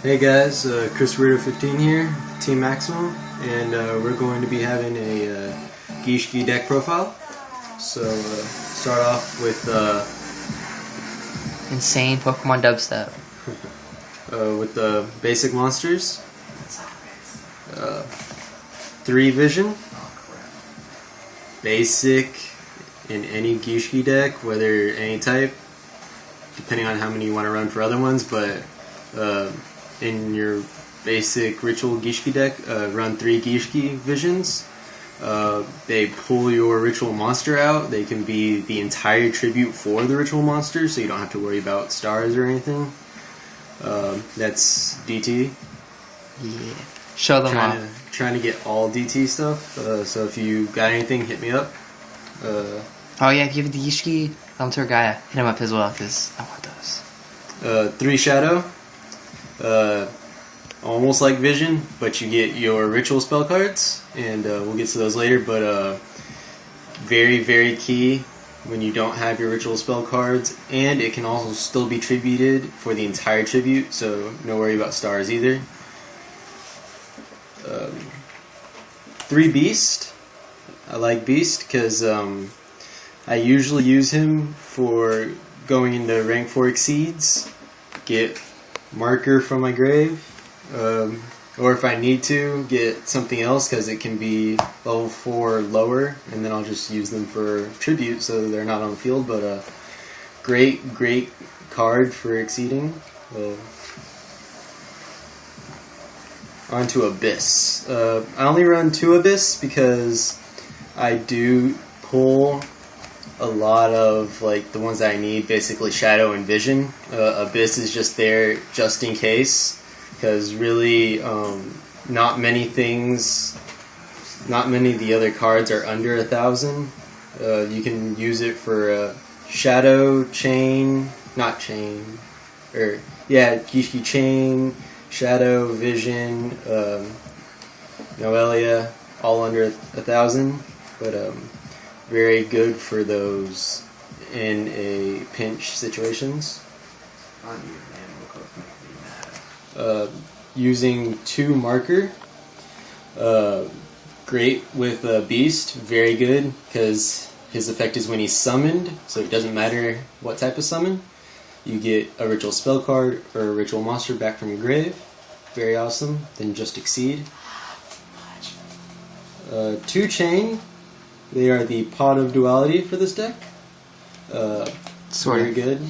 Hey guys, Chris Rito 15 here, Team Maximum, and we're going to be having a Gishki deck profile. So start off with Insane Pokemon dubstep. with the basic monsters. 3 Vision, basic in any Gishki deck, whether any type, depending on how many you want to run for other ones, but in your basic Ritual Gishki deck, run 3 Gishki Visions. They pull your Ritual Monster out. They can be the entire tribute for the Ritual Monster, so you don't have to worry about stars or anything. That's DT. Yeah. Show them off. Trying to get all DT stuff. So if you got anything, hit me up. Oh yeah, give the Gishki to Gaia. Hit him up as well, because I want those. 3 Shadow. Almost like Vision, but you get your Ritual spell cards, and we'll get to those later, but very, very key when you don't have your Ritual spell cards, and it can also still be tributed for the entire tribute, so no worry about stars either. 3 Beast. I like Beast because I usually use him for going into rank 4 exceeds, get marker from my grave, or if I need to, get something else because it can be level 4 lower, and then I'll just use them for tribute so they're not on the field, but great card for exceeding. On to Abyss. I only run 2 Abyss because I do pull a lot of like the ones that I need, basically Shadow and Vision. Abyss is just there just in case, because really not many of the other cards are under 1,000. You can use it for Shadow, Gishki Chain, Shadow, Vision, Noelia, all under 1,000, but very good for those in a pinch situations. Using 2 marker, great with Beast, very good because his effect is when he's summoned, so it doesn't matter what type of summon. You get a Ritual spell card or a Ritual monster back from your grave, very awesome. Then just exceed. 2 Chain. They are the Pot of Duality for this deck. Very good.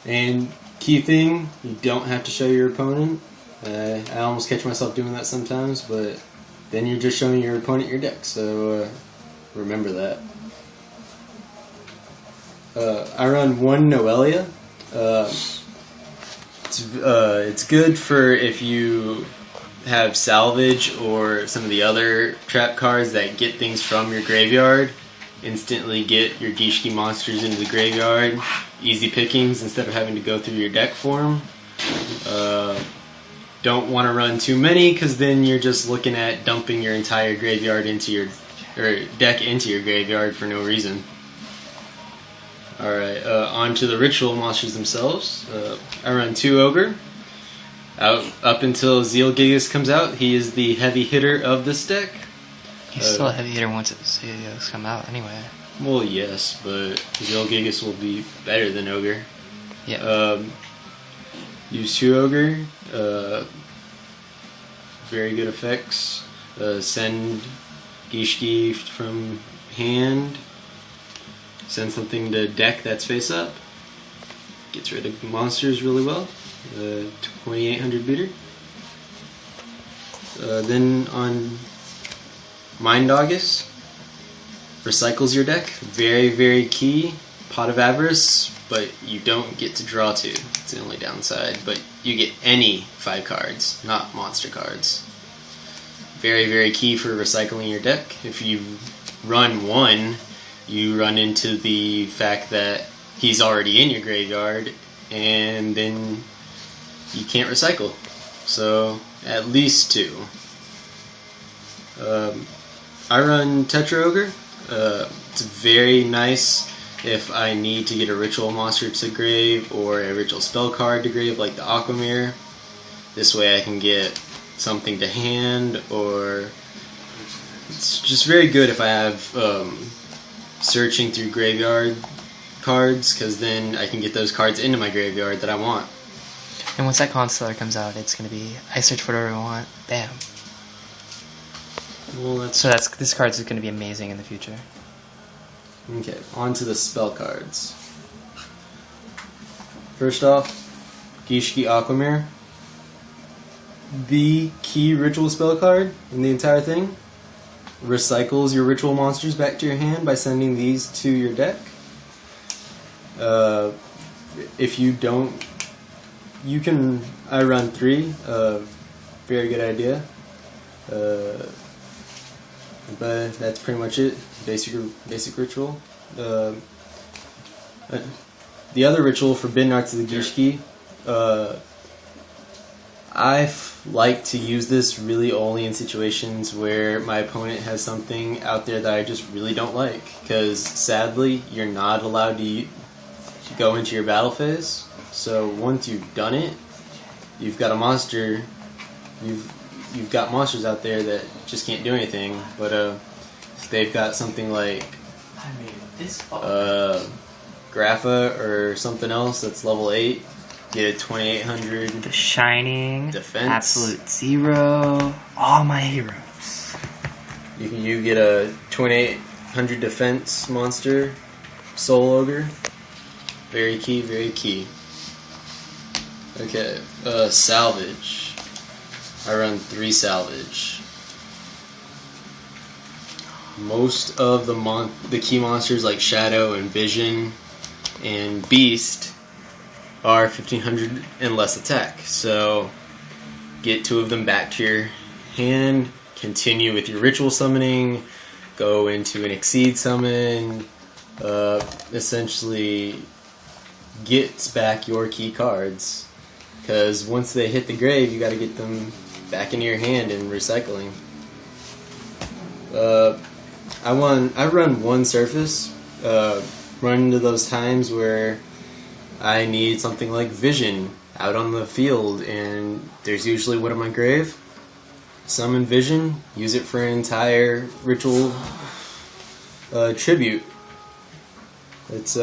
And key thing, you don't have to show your opponent. I almost catch myself doing that sometimes, but then you're just showing your opponent your deck, so remember that. I run 1 Noelia. It's good for if you have salvage or some of the other trap cards that get things from your graveyard. Instantly get your Gishki monsters into the graveyard. Easy pickings instead of having to go through your deck for them. Don't want to run too many because then you're just looking at dumping your entire graveyard into your deck into your graveyard for no reason. Alright, on to the Ritual monsters themselves. I run 2 Ogre. Up until Zeal Gigas comes out, he is the heavy hitter of this deck. He's still a heavy hitter once Zeal Gigas come out, anyway. Well, yes, but Zeal Gigas will be better than Ogre. Yeah. Use 2 Ogre. Very good effects. Send Gishki from hand. Send something to deck that's face up. Gets rid of monsters really well. 2800 beater. Then on Mind August, recycles your deck. Very, very key. Pot of Avarice, but you don't get to draw 2. It's the only downside. But you get any 5 cards, not monster cards. Very, very key for recycling your deck. If you run 1, you run into the fact that he's already in your graveyard, and then you can't recycle. So at least 2. I run Tetra Ogre. It's very nice if I need to get a ritual monster to grave or a ritual spell card to grave, like the Aquamirror. This way I can get something to hand, or it's just very good if I have searching through graveyard cards, because then I can get those cards into my graveyard that I want. And once that Constellar comes out, it's going to be, I search for whatever I want, bam. Well, this card is going to be amazing in the future. Okay, on to the spell cards. First off, Gishki Aquamirror. The key ritual spell card in the entire thing. Recycles your ritual monsters back to your hand by sending these to your deck. If you don't, I run 3. Very good idea. But that's pretty much it. Basic ritual. The other ritual, Forbidden Arts of the Gishki. I like to use this really only in situations where my opponent has something out there that I just really don't like. Because sadly, you're not allowed to go into your battle phase. So once you've done it, you've got a monster. You've got monsters out there that just can't do anything. But if they've got something like Grapha or something else that's level 8, get a 2800 The Shining, defense. Absolute Zero, all my heroes. You get a 2800 defense monster, Soul Ogre. Very key, very key. Okay, salvage. I run 3 salvage. Most of the key monsters like Shadow and Vision and Beast are 1500 and less attack. So get 2 of them back to your hand, continue with your ritual summoning, go into an Exceed summon, essentially gets back your key cards. Because once they hit the grave, you got to get them back into your hand and recycling. I run 1 surface. Run into those times where I need something like Vision out on the field, and there's usually one in my grave. Summon Vision, use it for an entire ritual tribute. It's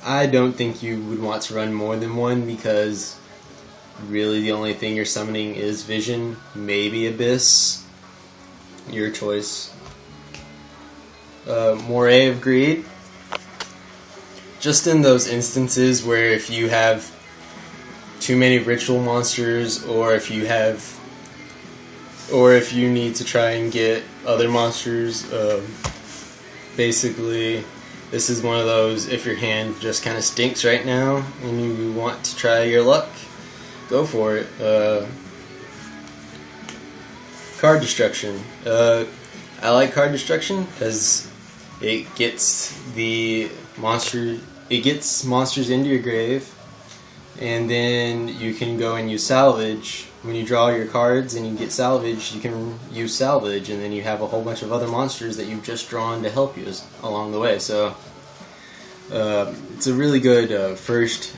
I don't think you would want to run more than 1, because really the only thing you're summoning is Vision, maybe Abyss. Your choice. Moray of Greed. Just in those instances where if you have too many ritual monsters, or if you need to try and get other monsters, basically this is one of those, if your hand just kind of stinks right now and you want to try your luck, go for it. Card Destruction. I like Card Destruction because it gets monsters into your grave, and then you can go and use Salvage. When you draw your cards and you get Salvage, you can use Salvage, and then you have a whole bunch of other monsters that you've just drawn to help you along the way. So it's a really good first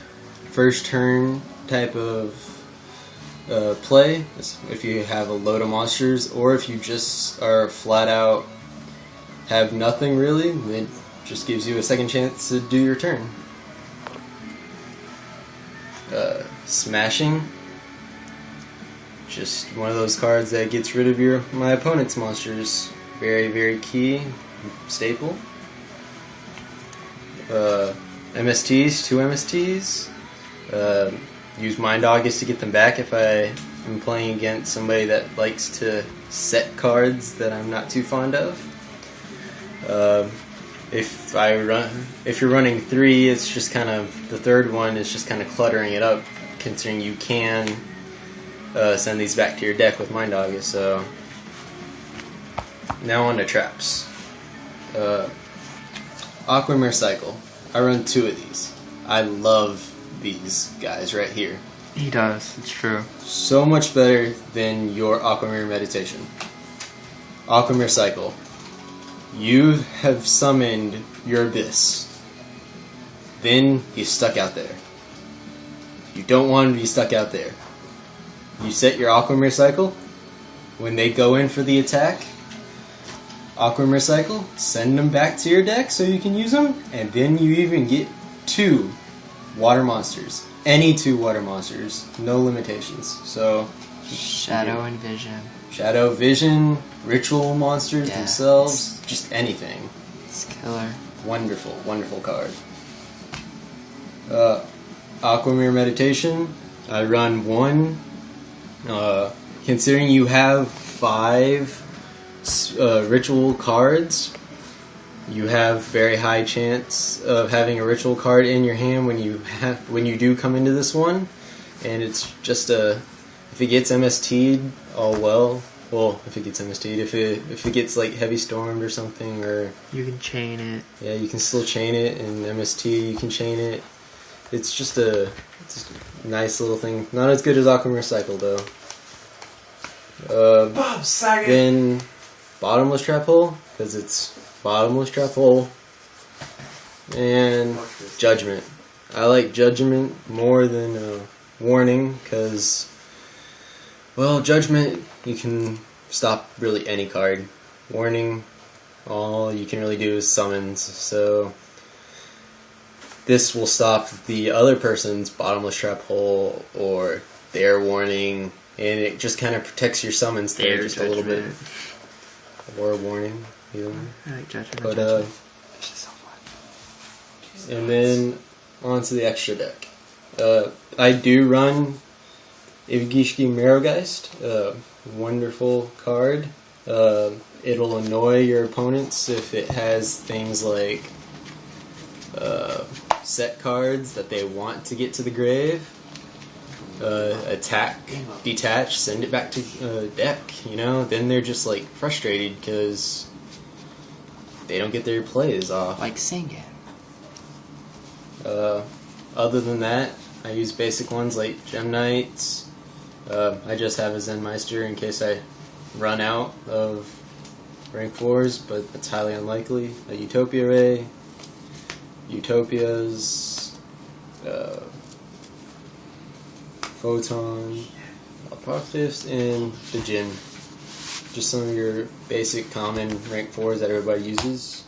turn type of play if you have a load of monsters, or if you just are flat out have nothing really, it just gives you a second chance to do your turn. Smashing, just one of those cards that gets rid of my opponent's monsters. Very, very key staple. MSTs, 2 MSTs. Use Mind August to get them back if I am playing against somebody that likes to set cards that I'm not too fond of. If you're running 3, it's just kind of, the third one is just kind of cluttering it up, considering you can send these back to your deck with Mind August. So now on to traps. Aquamirror Cycle. I run 2 of these. I love these guys right here. He does, it's true. So much better than your Aquamirror Meditation. Aquamirror Cycle. You have summoned your abyss. Then he's stuck out there. You don't want him to be stuck out there. You set your Aquamarine cycle. When they go in for the attack, Aquamarine cycle, send them back to your deck so you can use them, and then you even get 2 water monsters. Any 2 water monsters, no limitations. So Shadow and Vision. Shadow, Vision, ritual monsters themselves, just anything. It's killer. Wonderful, wonderful card. Aquamarine Meditation, I run 1. Considering you have 5 ritual cards, you have very high chance of having a ritual card in your hand when you do come into this one, and it's just if it gets MST'd, all well. Well, if it gets MST'd, if it gets like heavy stormed or something, or you can chain it. Yeah, you can still chain it, and MST you can chain it. It's just a nice little thing. Not as good as Aquamarine Cycle though. Then Bottomless Trap Hole, because it's Bottomless Trap Hole, and Judgment. I like Judgment more than Warning, because, well, Judgment, you can stop really any card. Warning, all you can really do is summons, so this will stop the other person's Bottomless Trap Hole or their Warning, and it just kind of protects your summons there just a little bit. Or a Warning, either. I like Judgment. But, it's just so fun. And then onto the extra deck. I do run Gishki Marrowgeist, wonderful card. It'll annoy your opponents if it has things like set cards that they want to get to the grave. Attack, detach, send it back to deck, you know? Then they're just like frustrated because they don't get their plays off. Like singing. Other than that, I use basic ones like Gem Knights. I just have a Zen Meister in case I run out of rank 4s, but that's highly unlikely. A Utopia Ray, Utopias, Photon, Apocalypse, and the Djinn. Just some of your basic common rank 4s that everybody uses.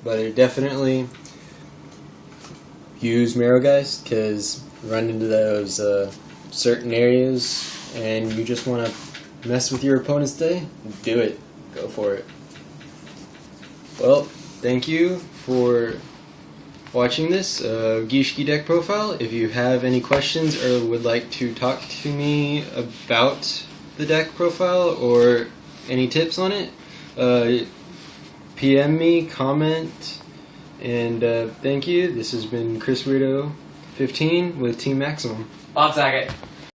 But I definitely use Marrowgeist because run into those certain areas and you just want to mess with your opponent's day, do it. Go for it. Well, thank you for watching this Gishki deck profile. If you have any questions or would like to talk to me about the deck profile or any tips on it, PM me, comment, and thank you. This has been Chris Weirdo 15 with Team Maximum. I'll tag it.